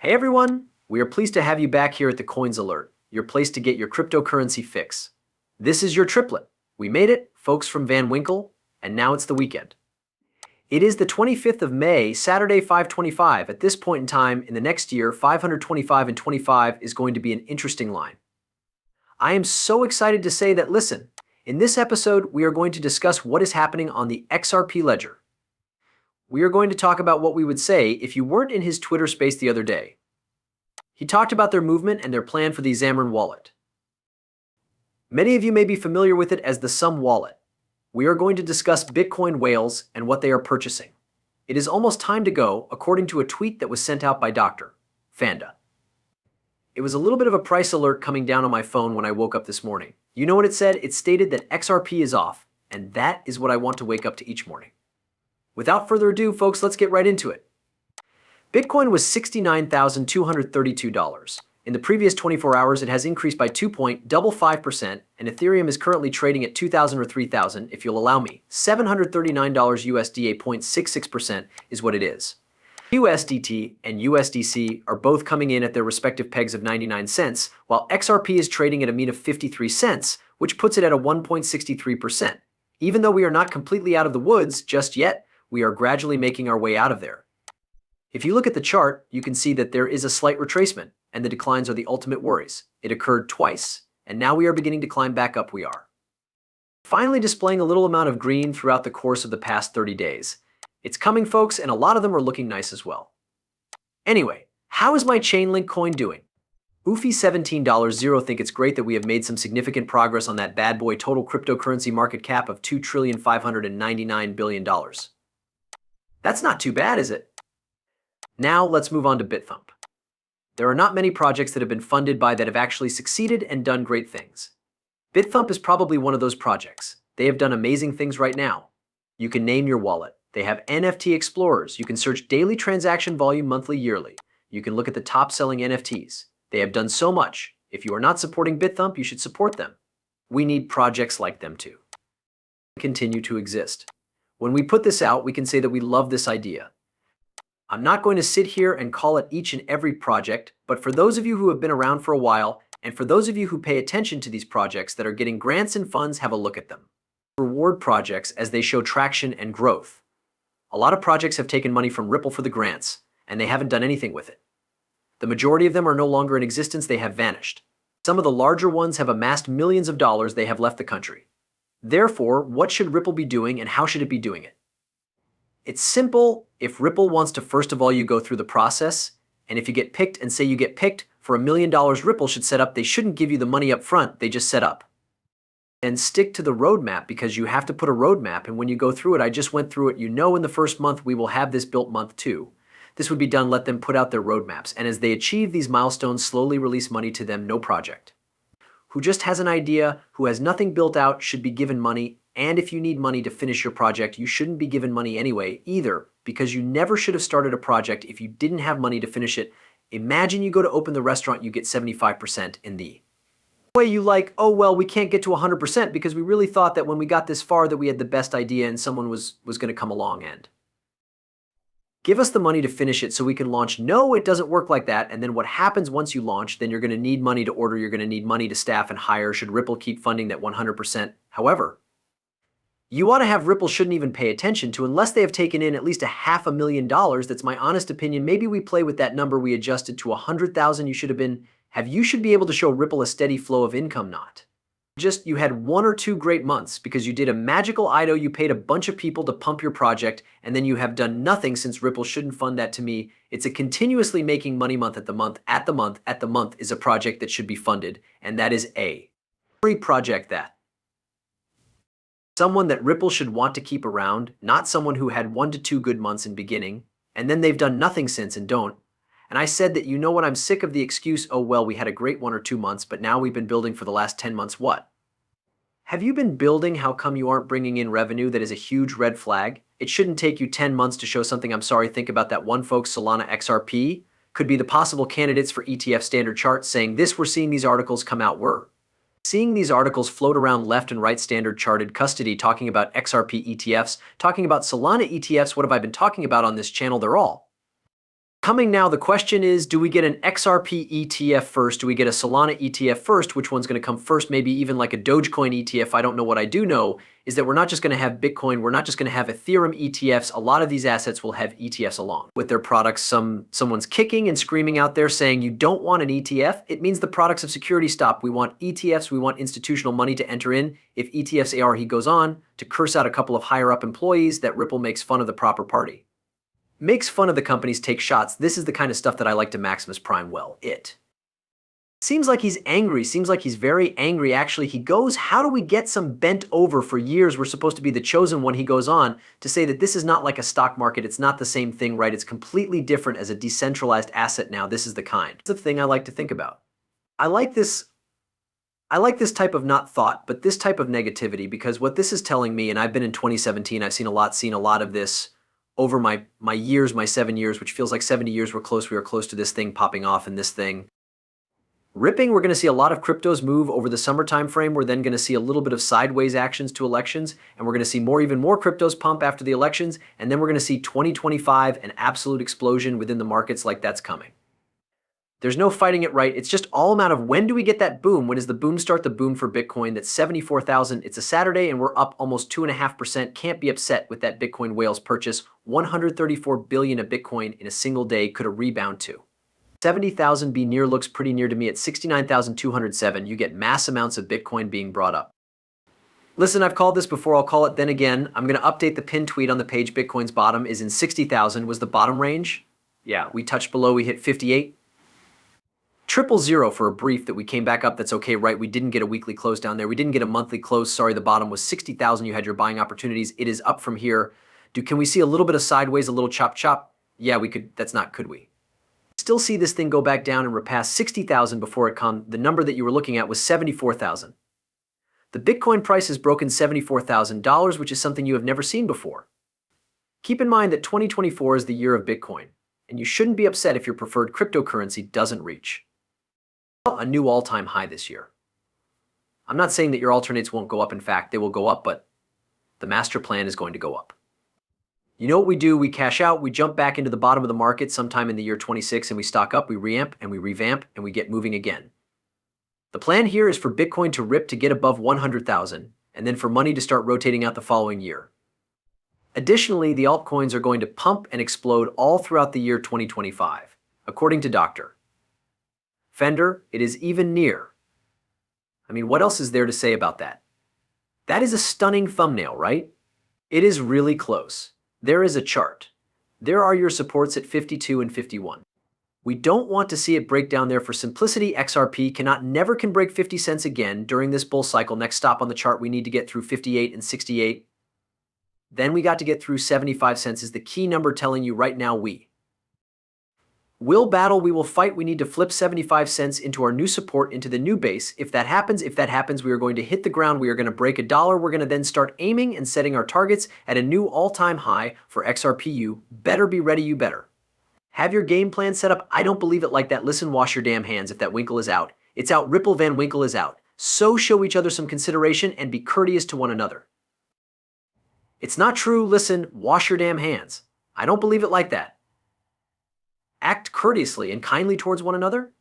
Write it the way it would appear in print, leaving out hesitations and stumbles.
Hey everyone, we are pleased to have you back here at the Coins Alert, your place to get your cryptocurrency fix. This is your triplet. We made it, folks from Van Winkle, and now it's the weekend. It is the 25th of May, Saturday 525. At this point in time, in the next year, 525 and 25 is going to be an interesting line. I am so excited to say that, listen, in this episode, we are going to discuss what is happening on the XRP ledger. We are going to talk about what we would say if you weren't in his Twitter space the other day. He talked about their movement and their plan for the Xamarin wallet. Many of you may be familiar with it as the Sum wallet. We are going to discuss Bitcoin whales and what they are purchasing. It is almost time to go, according to a tweet that was sent out by Dr. Fanda. It was a little bit of a price alert coming down on my phone when I woke up this morning. You know what it said? It stated that XRP is off, and that is what I want to wake up to each morning. Without further ado, folks, let's get right into it. Bitcoin was $69,232. In the previous 24 hours, it has increased by 2.55%, and Ethereum is currently trading at 2,000 or 3,000, if you'll allow me. $739 USD, 0.66% is what it is. USDT and USDC are both coming in at their respective pegs of 99 cents, while XRP is trading at a mean of 53 cents, which puts it at a 1.63%. Even though we are not completely out of the woods just yet, we are gradually making our way out of there. If you look at the chart, you can see that there is a slight retracement, and the declines are the ultimate worries. It occurred twice, and now we are beginning to climb back up. We are finally displaying a little amount of green throughout the course of the past 30 days. It's coming, folks, and a lot of them are looking nice as well. Anyway, how is my Chainlink coin doing? Oofy $17.0 think it's great that we have made some significant progress on that bad boy total cryptocurrency market cap of $2,599 billion. That's not too bad, is it? Now let's move on to BitThump. There are not many projects that have been funded by that have actually succeeded and done great things. BitThump is probably one of those projects. They have done amazing things right now. You can name your wallet. They have NFT explorers. You can search daily transaction volume, monthly, yearly. You can look at the top selling NFTs. They have done so much. If you are not supporting BitThump, you should support them. We need projects like them to continue to exist. When we put this out, we can say that we love this idea. I'm not going to sit here and call it each and every project, but for those of you who have been around for a while, and for those of you who pay attention to these projects that are getting grants and funds, have a look at them. Reward projects as they show traction and growth. A lot of projects have taken money from Ripple for the grants, and they haven't done anything with it. The majority of them are no longer in existence. They have vanished. Some of the larger ones have amassed millions of dollars. They have left the country. Therefore, what should Ripple be doing, and how should it be doing it? It's simple. If Ripple wants to, first of all, you go through the process, and if you get picked and say you get picked for $1 million, Ripple should set up. They shouldn't give you the money up front. They just set up. And stick to the roadmap, because you have to put a roadmap, and when you go through it, I just went through it, you know in the first month we will have this built, month 2. This would be done, let them put out their roadmaps, and as they achieve these milestones, slowly release money to them. No project who just has an idea, who has nothing built out, should be given money. And if you need money to finish your project, you shouldn't be given money anyway either, because you never should have started a project if you didn't have money to finish it. Imagine you go to open the restaurant, you get 75% in the way you like, oh well, we can't get to 100% because we really thought that when we got this far that we had the best idea and someone was going to come along and give us the money to finish it so we can launch. No, it doesn't work like that. And then what happens once you launch, then you're going to need money to order, you're going to need money to staff and hire. Should Ripple keep funding that 100%? However, you ought to have Ripple shouldn't even pay attention to unless they have taken in at least $500,000. That's my honest opinion. Maybe we play with that number. We adjusted to 100,000. You should be able to show Ripple a steady flow of income, not just you had 1 or 2 great months because you did a magical IDO, you paid a bunch of people to pump your project, and then you have done nothing since Ripple shouldn't fund that. To me, it's a continuously making money month at the month, at the month, at the month is a project that should be funded, and that is a free project that someone that Ripple should want to keep around, not someone who had 1 to 2 good months in beginning, and then they've done nothing since and don't. And I said that, you know what, I'm sick of the excuse, oh well, we had a great 1 or 2 months, but now we've been building for the last 10 months. What? Have you been building? How come you aren't bringing in revenue? That is a huge red flag. It shouldn't take you 10 months to show something. I'm sorry, think about that one, folks. Solana XRP could be the possible candidates for ETF standard chart saying this. We're seeing these articles come out. We're seeing these articles float around left and right standard charted custody talking about XRP ETFs, talking about Solana ETFs. What have I been talking about on this channel? They're all Coming now, the question is, do we get an XRP ETF first? Do we get a Solana ETF first? Which one's going to come first? Maybe even like a Dogecoin ETF. I don't know. What I do know is that we're not just going to have Bitcoin. We're not just going to have Ethereum ETFs. A lot of these assets will have ETFs along with their products. Someone's kicking and screaming out there saying you don't want an ETF. It means the products of security stop. We want ETFs. We want institutional money to enter in. If ETFs AR, he goes on to curse out a couple of higher up employees that Ripple makes fun of the proper party. Makes fun of the companies, take shots. This is the kind of stuff that I like to Maximus Prime well. Seems like he's angry. Seems like he's very angry. Actually, he goes, how do we get some bent over for years? We're supposed to be the chosen one. He goes on to say that this is not like a stock market. It's not the same thing, right? It's completely different as a decentralized asset now. This is the kind of thing I like to think about. I like this type of not thought, but this type of negativity, because what this is telling me, and I've been in 2017, I've seen a lot of this over my years, my 7 years, which feels like 70 years. We are close to this thing popping off and this thing ripping. We're going to see a lot of cryptos move over the summer time frame. We're then going to see a little bit of sideways actions to elections, and we're going to see even more cryptos pump after the elections, and then we're going to see 2025 an absolute explosion within the markets like that's coming. There's no fighting it, right? It's just all a matter of when do we get that boom? When does the boom start? The boom for Bitcoin, that's 74,000. It's a Saturday and we're up almost 2.5%. Can't be upset with that Bitcoin whales purchase. 134 billion of Bitcoin in a single day could a rebound to 70,000 looks pretty near to me at 69,207. You get mass amounts of Bitcoin being brought up. Listen, I've called this before. I'll call it then again. I'm going to update the pinned tweet on the page. Bitcoin's bottom is in 60,000 was the bottom range. Yeah, we touched below. We hit 58. 000 for a brief that we came back up. That's okay, right? We didn't get a weekly close down there. We didn't get a monthly close. Sorry, the bottom was 60,000. You had your buying opportunities. It is up from here. Can we see a little bit of sideways, a little chop? Yeah, we could. That's not could we? Still see this thing go back down and repass 60,000 before it come. The number that you were looking at was 74,000. The Bitcoin price has broken $74,000, which is something you have never seen before. Keep in mind that 2024 is the year of Bitcoin, and you shouldn't be upset if your preferred cryptocurrency doesn't reach a new all-time high this year. I'm not saying that your alternates won't go up. In fact, they will go up, but the master plan is going to go up. You know what we do? We cash out, we jump back into the bottom of the market sometime in the year 26, and we stock up, we reamp, and we revamp, and we get moving again. The plan here is for Bitcoin to rip to get above 100,000, and then for money to start rotating out the following year. Additionally, the altcoins are going to pump and explode all throughout the year 2025, according to Dr. Fender. It is even near. I mean, what else is there to say about that? That is a stunning thumbnail, right? It is really close. There is a chart. There are your supports at 52 and 51. We don't want to see it break down there. For simplicity, XRP never can break 50 cents again during this bull cycle. Next stop on the chart, we need to get through 58 and 68. Then we got to get through 75 cents is the key number telling you right now we will battle, we will fight. We need to flip 75 cents into our new support, into the new base. If that happens, we are going to hit the ground. We are going to break $1. We're going to then start aiming and setting our targets at a new all-time high for XRPU. Better be ready, you better. Have your game plan set up. I don't believe it like that. Listen, wash your damn hands. If that Winkle is out, it's out. Ripple Van Winkle is out. So show each other some consideration and be courteous to one another. It's not true. Listen, wash your damn hands. I don't believe it like that. Act courteously and kindly towards one another.